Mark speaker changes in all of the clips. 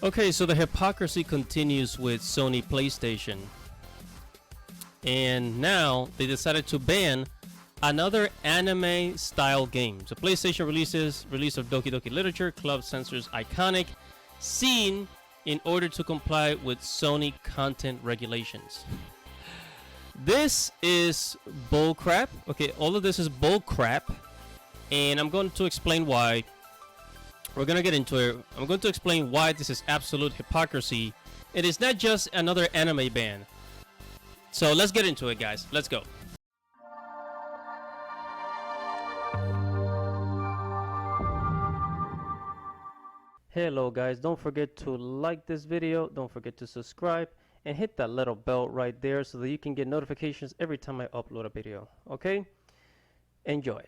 Speaker 1: Okay, so the hypocrisy continues with Sony PlayStation. And now they decided to ban another anime style game. So PlayStation release of Doki Doki Literature Club censors iconic scene in order to comply with Sony content regulations. This is bull crap. Okay, all of this is bull crap, and I'm going to explain why. We're gonna get into it. I'm going to explain why this is absolute hypocrisy. It is not just another anime ban. So let's get into it, guys. Let's go. Hello guys, don't forget to like this video, don't forget to subscribe, and hit that little bell right there so that you can get notifications every time I upload a video. Okay? Enjoy.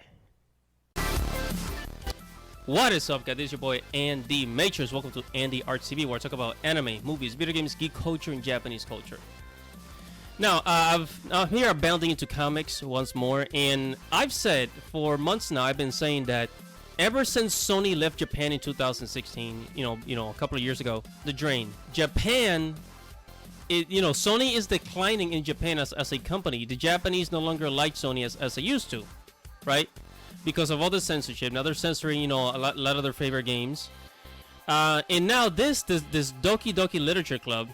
Speaker 1: What is up, guys? This is your boy Andy Matrix. Welcome to Andy Arts TV, where I talk about anime, movies, video games, geek culture, and Japanese culture. Now, here I'm bounding into comics once more, and I've said for months now, I've been saying that ever since Sony left Japan in 2016, you know, a couple of years ago, the drain. Japan, Sony is declining in Japan as a company. The Japanese no longer like Sony as they used to, right? Because of all the censorship. Now they're censoring, a lot of their favorite games. And now this Doki Doki Literature Club.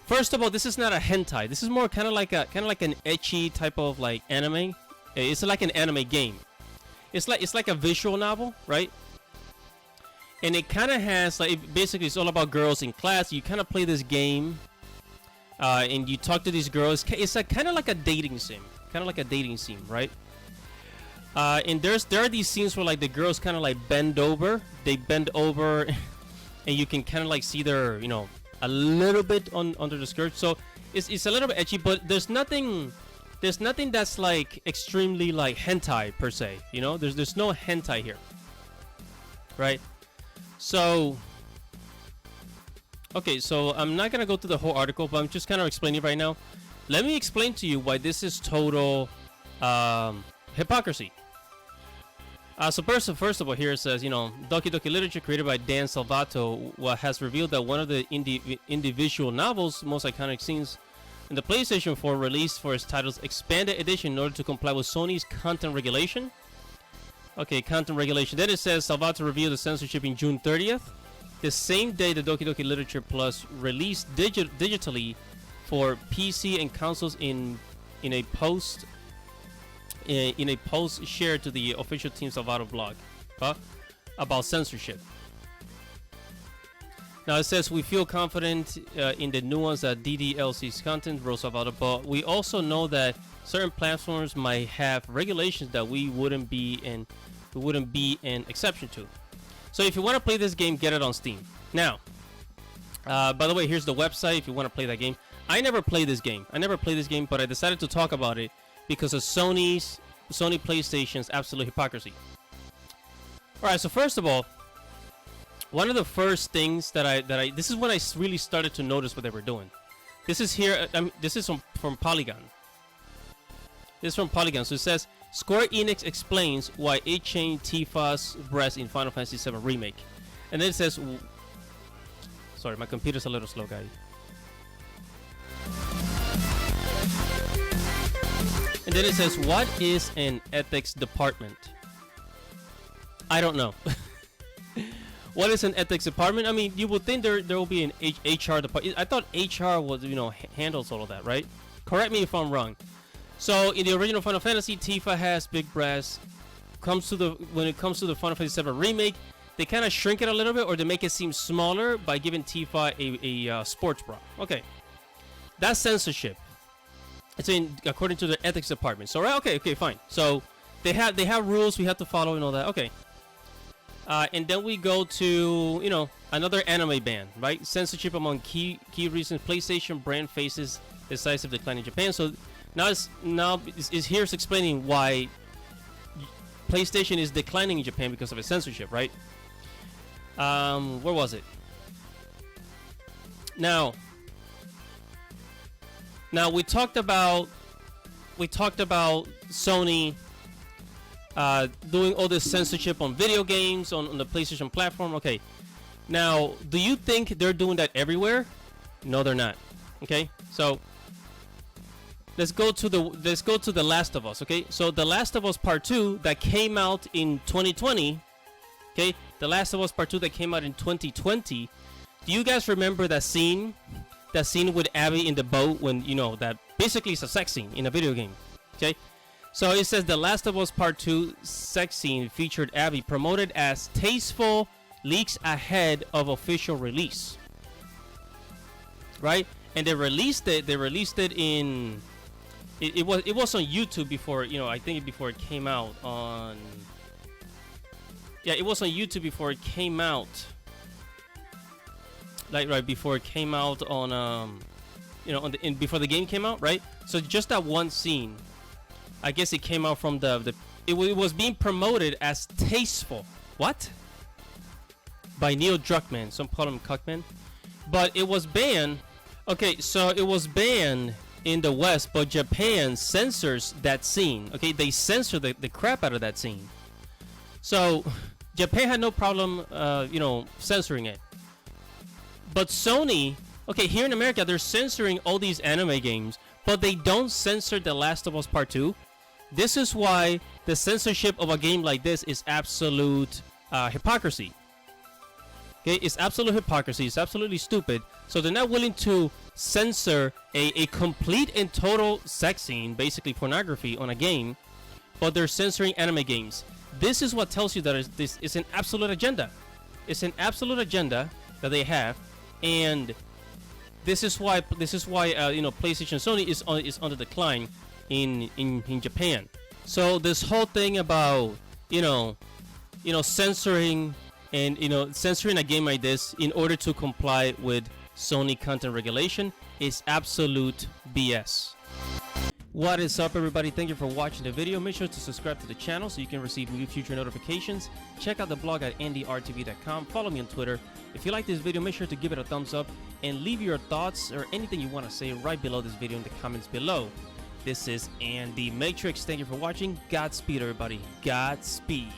Speaker 1: First of all, this is not a hentai. This is more kind of like an ecchi type of like anime. It's like an anime game. It's like a visual novel, right? And it kind of has basically it's all about girls in class. You kind of play this game, and you talk to these girls. It's kind of like a dating sim, right? And there are these scenes where like the girls kind of like bend over, and you can kind of like see their a little bit under the skirt. So it's a little bit edgy, but there's nothing that's like extremely like hentai per se. There's no hentai here, right? So okay, so I'm not gonna go through the whole article, but I'm just kind of explaining right now. Let me explain to you why this is total hypocrisy. So first of all, here it says, Doki Doki Literature, created by Dan Salvato, has revealed that one of the individual novel's most iconic scenes in the PlayStation 4 released for its title's expanded edition in order to comply with Sony's content regulation. Okay, content regulation. Then it says Salvato revealed the censorship in June 30th, the same day the Doki Doki Literature Plus released digitally for PC and consoles in a post shared to the official Team Salvato blog about censorship. Now it says we feel confident in the nuance that DDLC's content, wrote Salvato, but we also know that certain platforms might have regulations that we wouldn't be an exception to. So if you want to play this game, get it on Steam. Now, by the way, here's the website if you want to play that game. I never played this game, but I decided to talk about it because of Sony PlayStation's absolute hypocrisy. Alright, so first of all, one of the first things this is when I really started to notice what they were doing. This is here, this is from Polygon. This is from Polygon. So it says, Square Enix explains why it changed Tifa's breast in Final Fantasy VII Remake. And then it says, sorry, my computer's a little slow, guys. And then it says, what is an ethics department? I don't know. What is an ethics department? I mean, you would think there will be an HR department. I thought HR was, handles all of that, right? Correct me if I'm wrong. So in the original Final Fantasy, Tifa has big breasts. When it comes to the Final Fantasy VII Remake, they kind of shrink it a little bit, or they make it seem smaller by giving Tifa a sports bra. Okay, that's censorship. It's according to the ethics department. So right, okay, fine. So they have rules we have to follow and all that. Okay. And then we go to another anime ban, right? Censorship among key reasons PlayStation brand faces decisive decline in Japan. So here's explaining why PlayStation is declining in Japan because of its censorship, right? Where was it? Now we talked about Sony doing all this censorship on video games on the PlayStation platform. Okay, Now, do you think they're doing that everywhere? No, they're not. Okay, so let's go to the Last of Us. Okay, so The Last of Us Part 2 that came out in 2020. Okay, The Last of Us Part 2 that came out in 2020. Do you guys remember that scene? That scene with Abby in the boat when, you know, that basically is a sex scene in a video game. Okay, so it says The Last of Us Part 2 sex scene featured Abby promoted as tasteful, leaks ahead of official release. Right? And they released it in it was on YouTube before, you know, I think before it came out on, yeah, it was on YouTube before it came out. Like right before it came out on you know, before the game came out, right? So just that one scene, I guess it came out from it was being promoted as tasteful. What? By Neil Druckmann, some call him Cuckman, but it was banned. Okay, so it was banned in the West, but Japan censors that scene. Okay, they censor the crap out of that scene. So Japan had no problem, you know, censoring it. But Sony, okay, here in America, they're censoring all these anime games, but they don't censor The Last of Us Part 2. This is why the censorship of a game like this is absolute hypocrisy. Okay, it's absolute hypocrisy. It's absolutely stupid. So they're not willing to censor a complete and total sex scene, basically pornography, on a game, but they're censoring anime games. This is what tells you that this is an absolute agenda. It's an absolute agenda that they have. And this is why you know, PlayStation Sony is on the decline in Japan. So this whole thing about you know censoring and censoring a game like this in order to comply with Sony content regulation is absolute BS. What is up, everybody? Thank you for watching the video. Make sure to subscribe to the channel so you can receive new future notifications. Check out the blog at andyrtv.com. Follow me on Twitter. If you like this video, make sure to give it a thumbs up and leave your thoughts or anything you want to say right below this video in the comments below. This is Andy Matrix. Thank you for watching. Godspeed, everybody. Godspeed.